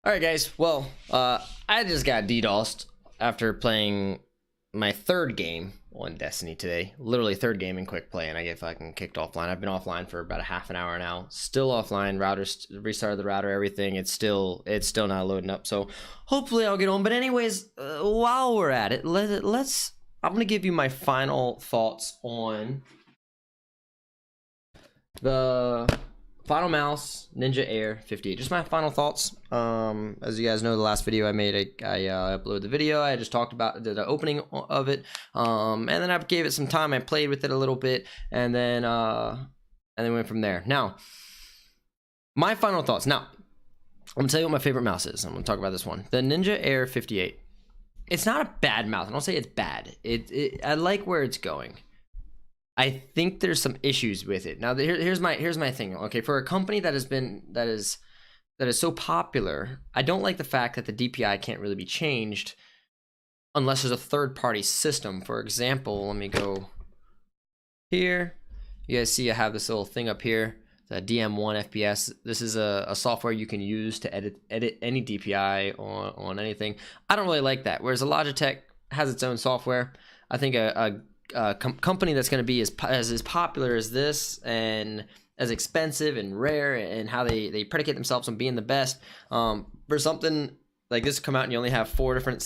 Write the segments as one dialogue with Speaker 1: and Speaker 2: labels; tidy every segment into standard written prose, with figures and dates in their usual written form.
Speaker 1: Alright guys, well, I just got DDoSed after playing my third game on Destiny today. Literally third game in quick play, and I get fucking kicked offline. I've been offline for about a half an hour now. Still offline, restarted the router, everything. It's still not loading up, so hopefully I'll get on. But anyways, while we're at it, I'm gonna give you my final thoughts on the Finalmouse Ninja Air 58. Just my final thoughts. As you guys know, the last video I made, I uploaded the video. I just talked about the opening of it, and then I gave it some time. I played with it a little bit, and then went from there. Now, my final thoughts. Now, I'm gonna tell you what my favorite mouse is. I'm gonna talk about this one, the Ninja Air 58. It's not a bad mouse. I don't say it's bad. I like where it's going. I think there's some issues with it. Now, here's my thing. Okay, for a company that is so popular, I don't like the fact that the DPI can't really be changed unless there's a third-party system. For example, let me go here. You guys see I have this little thing up here, the DM1 FPS. This is a software you can use to edit any DPI on anything. I don't really like that. Whereas a Logitech has its own software. I think a company that's going to be as popular as this and as expensive and rare, and how they predicate themselves on being the best, for something like this to come out and you only have 4 different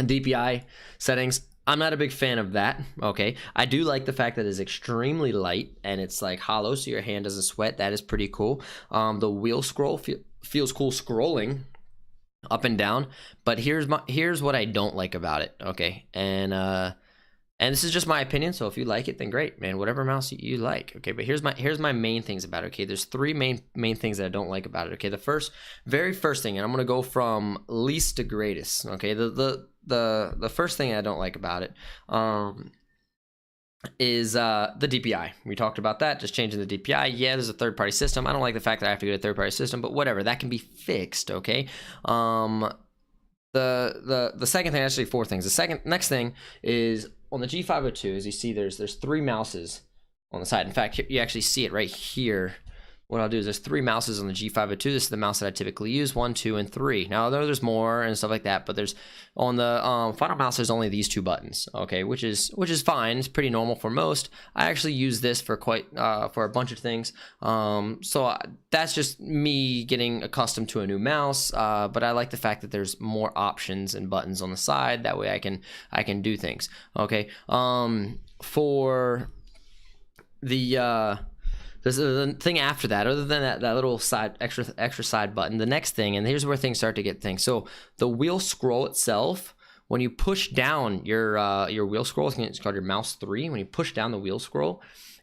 Speaker 1: DPI settings, I'm not a big fan of that. Okay, I do like the fact that it's extremely light and it's like hollow, so your hand doesn't sweat. That is pretty cool. The wheel scroll feels cool scrolling up and down, but here's what I don't like about it. Okay, and this is just my opinion, so if you like it, then great, man, whatever mouse you like. Okay, but here's my main things about it. Okay, there's 3 main things that I don't like about it. Okay, the very first thing, and I'm gonna go from least to greatest. Okay, the first thing I don't like about it is the DPI. We talked about that, just changing the DPI. Yeah, there's a third-party system. I don't like the fact that I have to get a third-party system, but whatever, that can be fixed. Okay, the second thing, actually 4 things. The next thing is on the G502. As you see, there's 3 mouses on the side. In fact, you actually see it right here. What I'll do is there's 3 mouses on the G502. This is the mouse that I typically use, 1, 2, and 3. Now, there's more and stuff like that, but there's on the Finalmouse, there's only these 2 buttons. Okay, which is fine. It's pretty normal for most. I actually use this for for a bunch of things. So that's just me getting accustomed to a new mouse. But I like the fact that there's more options and buttons on the side. That way, I can do things. Okay. For the the thing after that, other than that little side extra side button, the next thing, and here's where things start to get things. So the wheel scroll itself, when you push down your wheel scroll, it's called your mouse 3. When you push down the wheel scroll,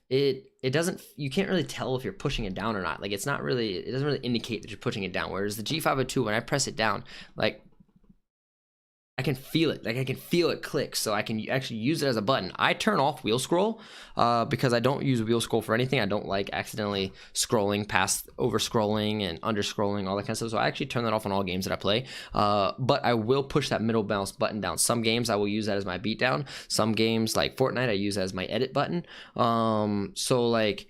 Speaker 1: it doesn't, you can't really tell if you're pushing it down or not. Like, it doesn't really indicate that you're pushing it down. Whereas the G502, when I press it down, like, I can feel it. Like, I can feel it click, so I can actually use it as a button. I turn off wheel scroll because I don't use wheel scroll for anything. I don't like accidentally scrolling past, over scrolling and under scrolling, all that kind of stuff. So I actually turn that off on all games that I play. But I will push that middle mouse button down. Some games I will use that as my beatdown. Some games like Fortnite I use as my edit button. So like,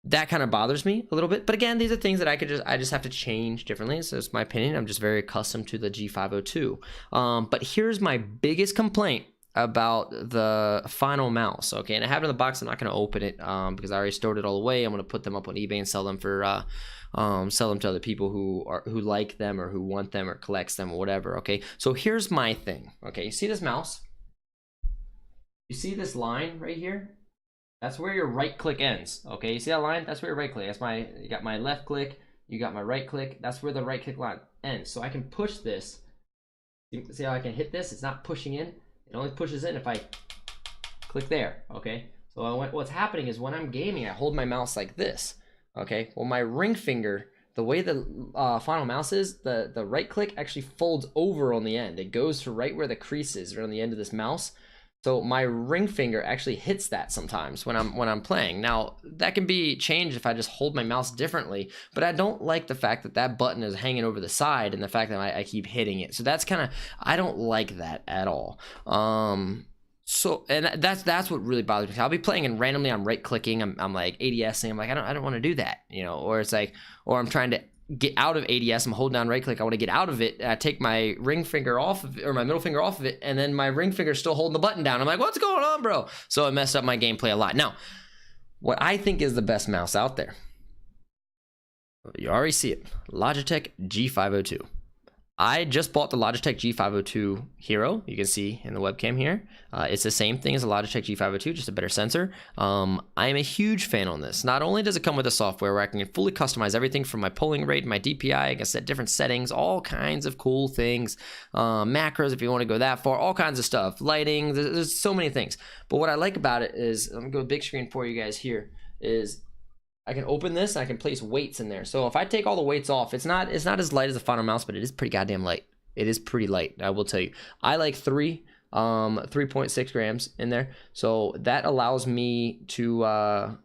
Speaker 1: that kind of bothers me a little bit, but again, these are things that I just have to change differently. So it's my opinion. I'm just very accustomed to the G502. But here's my biggest complaint about the Finalmouse. Okay, and I have it in the box. I'm not going to open it because I already stored it all away. I'm going to put them up on eBay and sell them for sell them to other people who like them or who want them or collects them or whatever. Okay, so here's my thing. Okay, you see this mouse? You see this line right here? That's where your right click ends. Okay, you see that line? That's where your right click. You got my left click, you got my right click. That's where the right click line ends. So I can push this. See how I can hit this? It's not pushing in. It only pushes in if I click there. Okay. So what's happening is when I'm gaming, I hold my mouse like this. Okay. Well, my ring finger, the way the Finalmouse is, the right click actually folds over on the end. It goes to right where the crease is, right on the end of this mouse. So my ring finger actually hits that sometimes when I'm playing. Now, that can be changed if I just hold my mouse differently, but I don't like the fact that that button is hanging over the side and the fact that I keep hitting it. So that's kind of, I don't like that at all. So, and that's what really bothers me. I'll be playing and randomly I'm right clicking, I'm like ADSing, I'm like, I don't want to do that, you know, or it's like, or I'm trying to get out of ADS. I'm holding down right click. I want to get out of it. I take my ring finger off of it, or my middle finger off of it, and then my ring finger is still holding the button down. I'm like, what's going on, bro? So it messed up my gameplay a lot. Now, what I think is the best mouse out there, you already see it, Logitech G502. I just bought the Logitech G502 Hero. You can see in the webcam here. It's the same thing as the Logitech G502, just a better sensor. I am a huge fan on this. Not only does it come with the software where I can fully customize everything from my polling rate, my DPI, I can set different settings, all kinds of cool things. Macros, if you want to go that far, all kinds of stuff. Lighting, there's so many things. But what I like about it is, let me go big screen for you guys here, is I can open this and I can place weights in there. So if I take all the weights off, it's not as light as the Finalmouse, but it is pretty goddamn light. It is pretty light, I will tell you. I like 3.6 grams in there. So that allows me to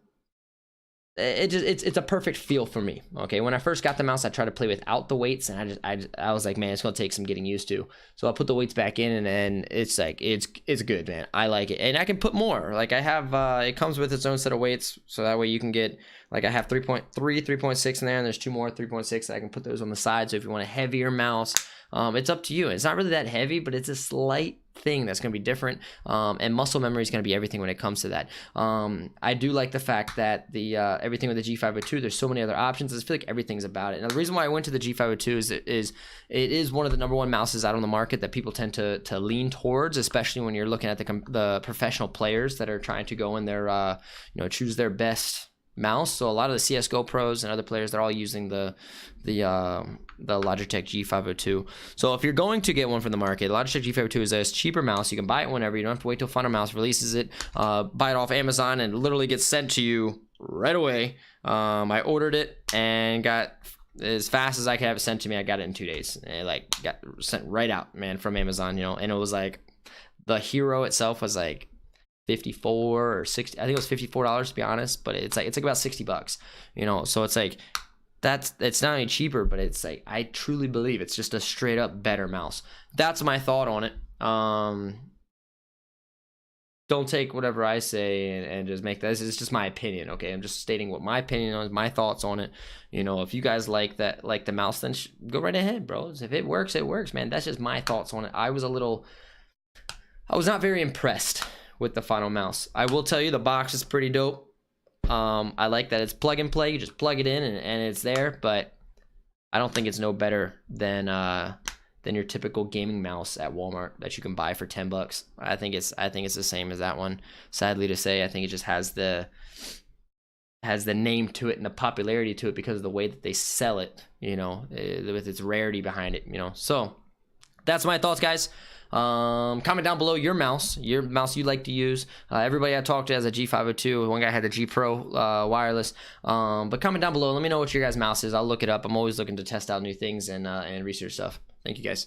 Speaker 1: it's a perfect feel for me. Okay, when I first got the mouse, I tried to play without the weights, and I was like, man, it's gonna take some getting used to. So I put the weights back in, and it's like it's good, man. I like it, and I can put more. Like I have, it comes with its own set of weights, so that way you can get, like I have 3.3, 3.6 in there, and there's 2 more 3.6. I can put those on the side. So if you want a heavier mouse, it's up to you. It's not really that heavy, but it's a slight thing that's going to be different, and muscle memory is going to be everything when it comes to that. I do like the fact that the everything with the G502, there's so many other options. I just feel like everything's about it. And the reason why I went to the G502 is it is one of the #1 mouses out on the market that people tend to lean towards, especially when you're looking at the professional players that are trying to go in their choose their best mouse. So a lot of the CSGO pros and other players, they're all using the Logitech G502. So if you're going to get one from the market, Logitech G502 is a cheaper mouse. You can buy it whenever. You don't have to wait till Finalmouse releases it. Buy it off Amazon and it literally gets sent to you right away. I ordered it and got, as fast as I could have it sent to me, I got it in 2 days. It got sent right out, man, from Amazon, and it was like, the Hero itself was like 54 or 60. I think it was $54 to be honest, but it's like about $60, so it's like, it's not only cheaper, but it's like, I truly believe it's just a straight up better mouse. That's my thought on it. Don't take whatever I say and just make that. This is just my opinion, okay? I'm just stating what my opinion is, my thoughts on it. If you guys like that, like the mouse, then go right ahead, bros. If it works, it works, man. That's just my thoughts on it. I was not very impressed with the Finalmouse. I will tell you, the box is pretty dope. I like that it's plug and play. You just plug it in and it's there, but I don't think it's no better than your typical gaming mouse at Walmart that you can buy for $10. I think it's the same as that one. Sadly to say, I think it just has the name to it and the popularity to it because of the way that they sell it, with its rarity behind it, So that's my thoughts, guys. Comment down below your mouse you like to use. Everybody I talked to has a G502. One guy had the G Pro wireless. But comment down below, let me know what your guys' mouse is. I'll look it up. I'm always looking to test out new things and research stuff. Thank you, guys.